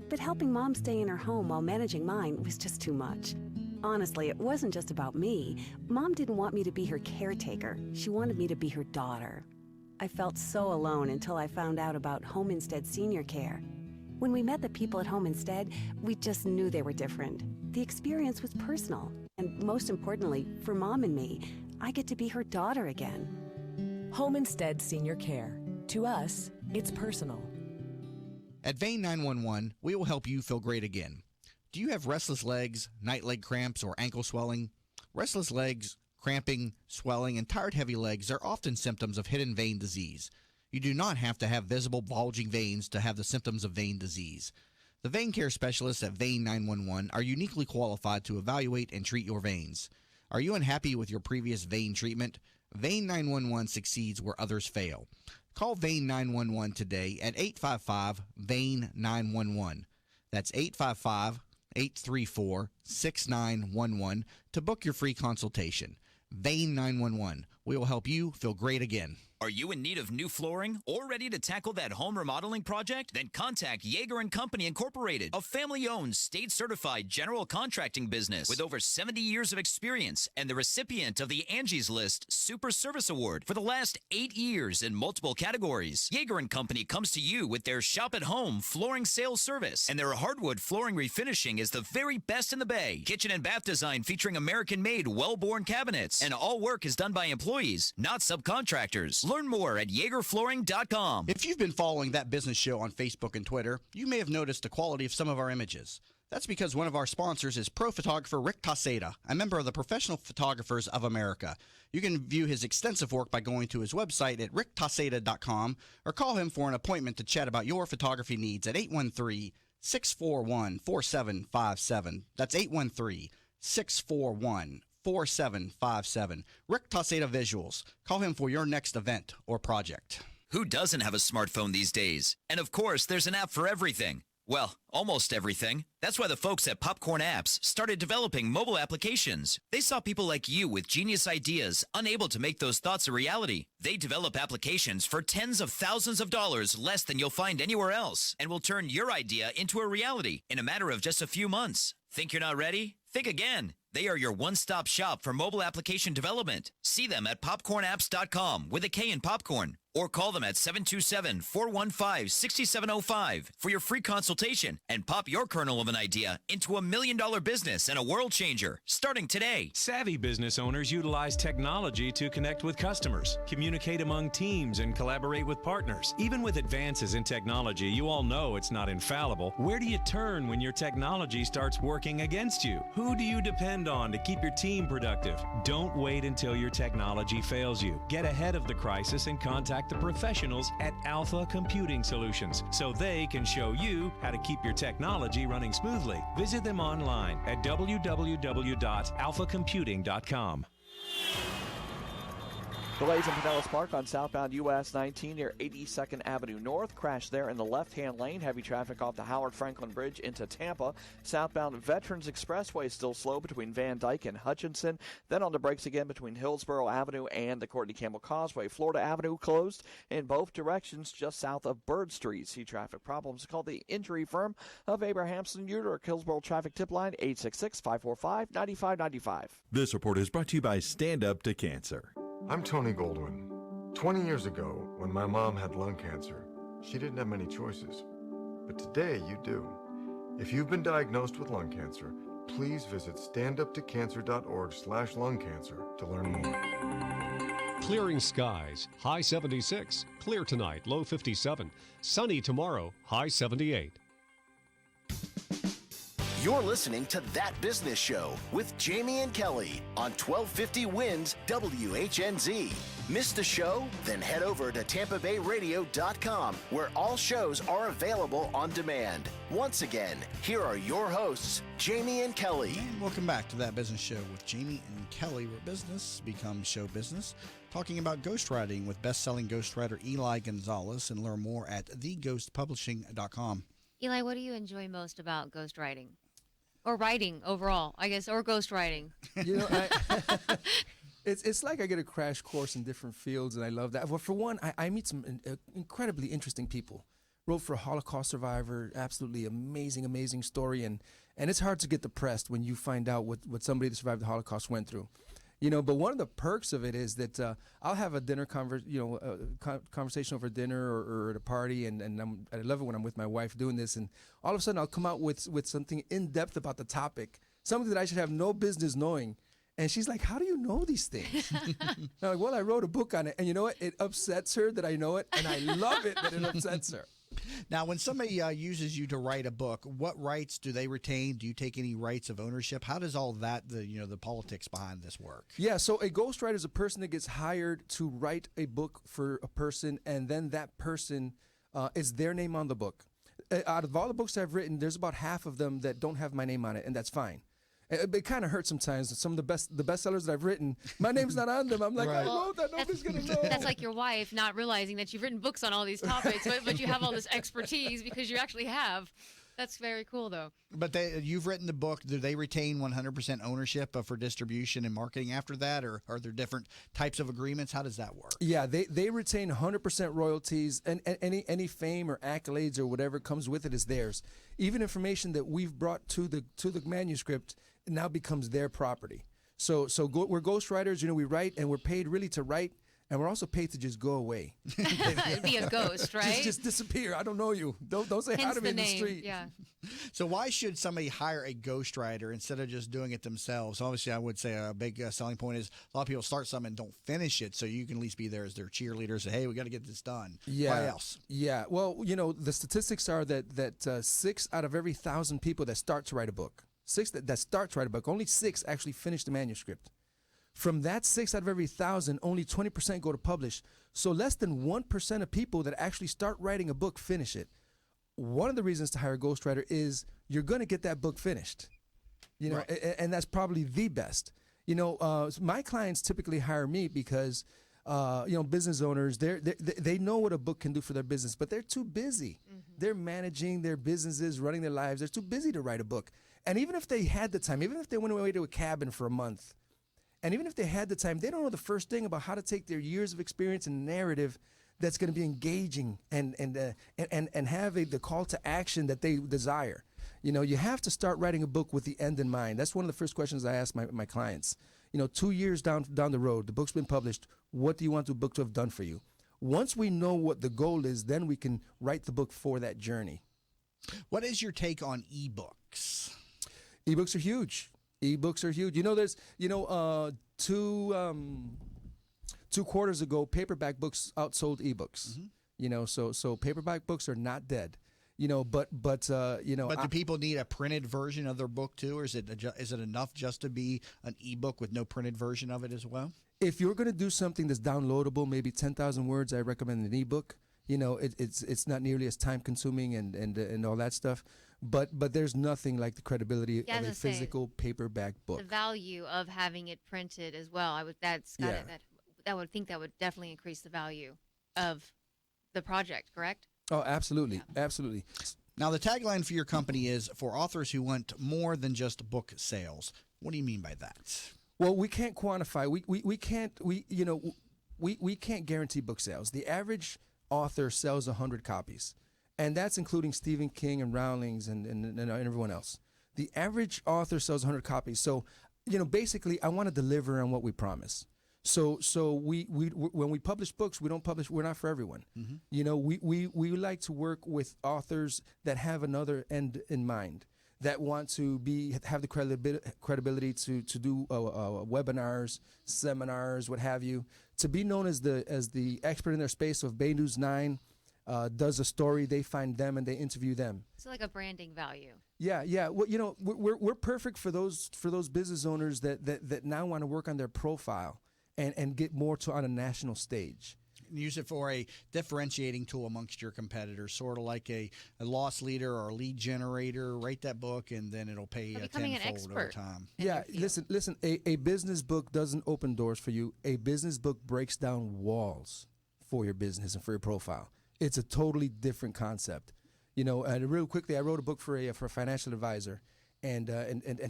But helping Mom stay in her home while managing mine was just too much. Honestly, it wasn't just about me. Mom didn't want me to be her caretaker. She wanted me to be her daughter. I felt so alone until I found out about Home Instead Senior Care. When we met the people at Home Instead, we just knew they were different. The experience was personal. And most importantly, for Mom and me, I get to be her daughter again. Home Instead Senior Care. To us, it's personal. At Vein 911, we will help you feel great again. Do you have restless legs, night leg cramps, or ankle swelling? Restless legs, cramping, swelling, and tired heavy legs are often symptoms of hidden vein disease. You do not have to have visible bulging veins to have the symptoms of vein disease. The vein care specialists at Vein 911 are uniquely qualified to evaluate and treat your veins. Are you unhappy with your previous vein treatment? Vein 911 succeeds where others fail. Call Vein 911 today at 855-VEIN-911. That's 855-834-6911 to book your free consultation. Vein 911. We will help you feel great again. Are you in need of new flooring or ready to tackle that home remodeling project? Then contact Yeager & Company Incorporated, a family-owned, state-certified general contracting business with over 70 years of experience and the recipient of the Angie's List Super Service Award for the last 8 years in multiple categories. Yeager & Company comes to you with their shop-at-home flooring sales service, and their hardwood flooring refinishing is the very best in the Bay. Kitchen and bath design featuring American-made, well-born cabinets, and all work is done by employees, not subcontractors. Learn more at YeagerFlooring.com. If you've been following That Business Show on Facebook and Twitter, you may have noticed the quality of some of our images. That's because one of our sponsors is pro photographer Rick Taseda, a member of the Professional Photographers of America. You can view his extensive work by going to his website at ricktaseda.com or call him for an appointment to chat about your photography needs at 813-641-4757. That's 813-641-4757. Rick Taseda Visuals. Call him for your next event or project. Who doesn't have a smartphone these days? And of course, there's an app for everything. Well, almost everything. That's why the folks at Popcorn Apps started developing mobile applications. They saw people like you with genius ideas, unable to make those thoughts a reality. They develop applications for tens of thousands of dollars less than you'll find anywhere else, and will turn your idea into a reality in a matter of just a few months. Think you're not ready? Think again. They are your one-stop shop for mobile application development. See them at popcornapps.com with a K in popcorn, or call them at 727-415-6705 for your free consultation and pop your kernel of an idea into $1 million business and a world changer starting today. Savvy business owners utilize technology to connect with customers, communicate among teams, and collaborate with partners. Even with advances in technology, you all know it's not infallible. Where do you turn when your technology starts working against you? Who do you depend on to keep your team productive? Don't wait until your technology fails you. Get ahead of the crisis and contact the professionals at Alpha Computing Solutions so they can show you how to keep your technology running smoothly. Visit them online at www.alphacomputing.com. Delays in Pinellas Park on southbound US 19 near 82nd Avenue North. Crash there in the left-hand lane. Heavy traffic off the Howard Franklin Bridge into Tampa. Southbound Veterans Expressway still slow between Van Dyke and Hutchinson. Then on the brakes again between Hillsborough Avenue and the Courtney Campbell Causeway. Florida Avenue closed in both directions just south of Bird Street. See traffic problems. Call the injury firm of Abrahamson Uterk. Hillsborough traffic tip line 866-545-9595. This report is brought to you by Stand Up to Cancer. I'm Tony Goldwyn. 20 years ago, when my mom had lung cancer, she didn't have many choices. But today, you do. If you've been diagnosed with lung cancer, please visit standuptocancer.org/lung cancer to learn more. Clearing skies, high 76. Clear tonight, low 57. Sunny tomorrow, high 78. You're listening to That Business Show with Jamie and Kelly on 1250 Winds WHNZ. Missed the show? Then head over to TampaBayRadio.com, where all shows are available on demand. Once again, here are your hosts, Jamie and Kelly. And welcome back to That Business Show with Jamie and Kelly, where business becomes show business. Talking about ghostwriting with best-selling ghostwriter Eli Gonzalez, and learn more at theghostpublishing.com. Eli, what do you enjoy most about ghostwriting? Or writing overall, I guess, or ghostwriting. You know, it's like I get a crash course in different fields, and I love that. Well, for one, I meet some incredibly interesting people. Wrote for a Holocaust survivor, absolutely amazing story, and it's hard to get depressed when you find out what somebody that survived the Holocaust went through. You know, but one of the perks of it is that I'll have a dinner conversation over dinner or at a party, and I love it when I'm with my wife doing this, and all of a sudden I'll come out with something in depth about the topic, something that I should have no business knowing, and she's like, "How do you know these things?" I'm like, "Well, I wrote a book on it," and you know what? It upsets her that I know it, and I love it that it upsets her. Now, when somebody uses you to write a book, what rights do they retain? Do you take any rights of ownership? How does all that, the politics behind this work? Yeah, so a ghostwriter is a person that gets hired to write a book for a person, and then that person is their name on the book. Out of all the books I've written, there's about half of them that don't have my name on it, and that's fine. It kind of hurts sometimes. Some of the bestsellers that I've written, my name's not on them. I'm like, right. I wrote that. Nobody's going to know. That's like your wife not realizing that you've written books on all these topics, but you have all this expertise because you actually have. That's very cool, though. But you've written the book. Do they retain 100% ownership for distribution and marketing after that, or are there different types of agreements? How does that work? Yeah, they retain 100% royalties, and any fame or accolades or whatever comes with it is theirs. Even information that we've brought to the manuscript now becomes their property. So we're ghostwriters. You know, we write, and we're paid really to write. And we're also paid to just go away. Be a ghost, right? just disappear. I don't know you. Don't say hi to me in the street. Yeah. So why should somebody hire a ghostwriter instead of just doing it themselves? Obviously, I would say a big selling point is a lot of people start something and don't finish it, so you can at least be there as their cheerleader. Say, hey, we got to get this done. Yeah. Why else? Yeah. Well, you know, the statistics are that 6 out of every 1,000 people that start to write a book, only 6 actually finish the manuscript. From that 6 out of every 1,000, only 20% go to publish. So less than 1% of people that actually start writing a book finish it. One of the reasons to hire a ghostwriter is you're going to get that book finished. You know, right. And that's probably the best. You know, my clients typically hire me because, business owners, they know what a book can do for their business, but they're too busy. Mm-hmm. They're managing their businesses, running their lives. They're too busy to write a book. And even if they had the time, even if they went away to a cabin for a month, and even if they had the time, they don't know the first thing about how to take their years of experience and narrative that's going to be engaging and have the call to action that they desire. You know, you have to start writing a book with the end in mind. That's one of the first questions I ask my clients. You know, 2 years down the road, the book's been published. What do you want the book to have done for you? Once we know what the goal is, then we can write the book for that journey. What is your take on ebooks? Ebooks are huge. Ebooks are huge. You know, there's, you know, 2 quarters ago, paperback books outsold ebooks. Mm-hmm. You know, so paperback books are not dead. You know, but you know. But do people need a printed version of their book too, or is it enough just to be an ebook with no printed version of it as well? If you're going to do something that's downloadable, maybe 10,000 words, I recommend an ebook. You know, it's not nearly as time consuming and all that stuff. But there's nothing like the credibility of a physical paperback book. The value of having it printed as well. I would definitely increase the value of the project, correct? Oh, absolutely. Absolutely. Now, the tagline for your company is for authors who want more than just book sales. What do you mean by that? Well, we can't quantify. We can't guarantee book sales. The average author sells 100 copies, and that's including Stephen King and Rowling's and everyone else. The average author sells 100 copies. So, you know, basically, I want to deliver on what we promise. So we when we publish books, we're not for everyone. Mm-hmm. You know, we like to work with authors that have another end in mind, that want to have the credibility to do webinars, seminars, what have you, to be known as the expert in their space. So if Bay News 9 does a story, they find them and they interview them. So like a branding value. Yeah. Well, you know, we're perfect for those business owners that now want to work on their profile and get more on a national stage. Use it for a differentiating tool amongst your competitors, sort of like a loss leader or a lead generator. Write that book, and then it'll pay tenfold over time. Yeah, listen. A business book doesn't open doors for you. A business book breaks down walls for your business and for your profile. It's a totally different concept. You know, and real quickly, I wrote a book for a financial advisor, and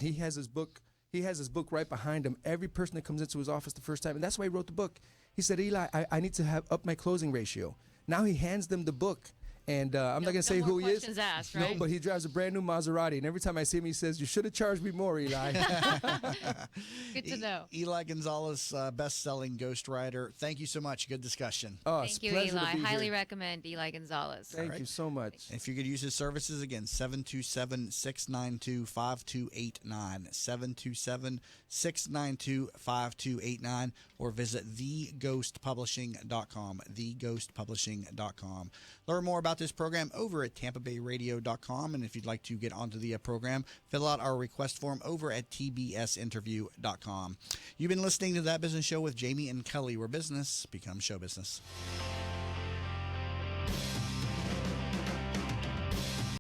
he has his book. He has his book right behind him. Every person that comes into his office the first time, and that's why he wrote the book. He said, Eli, I need to have up my closing ratio. Now he hands them the book, and I'm not going to say who he is. Asked, right? No, but he drives a brand new Maserati, and every time I see him, he says, you should have charged me more, Eli. Good to know. Eli Gonzalez, best-selling ghostwriter. Thank you so much. Good discussion. Oh, Thank you, Eli. Highly recommend Eli Gonzalez. Thank you so much. If you could use his services, again, 727-692-5289, 727-692-5289, or visit theghostpublishing.com, theghostpublishing.com. Learn more about this program over at tampabayradio.com, and if you'd like to get onto the program, fill out our request form over at tbsinterview.com. You've been listening to That Business Show with Jamie and Kelly, where business becomes show business.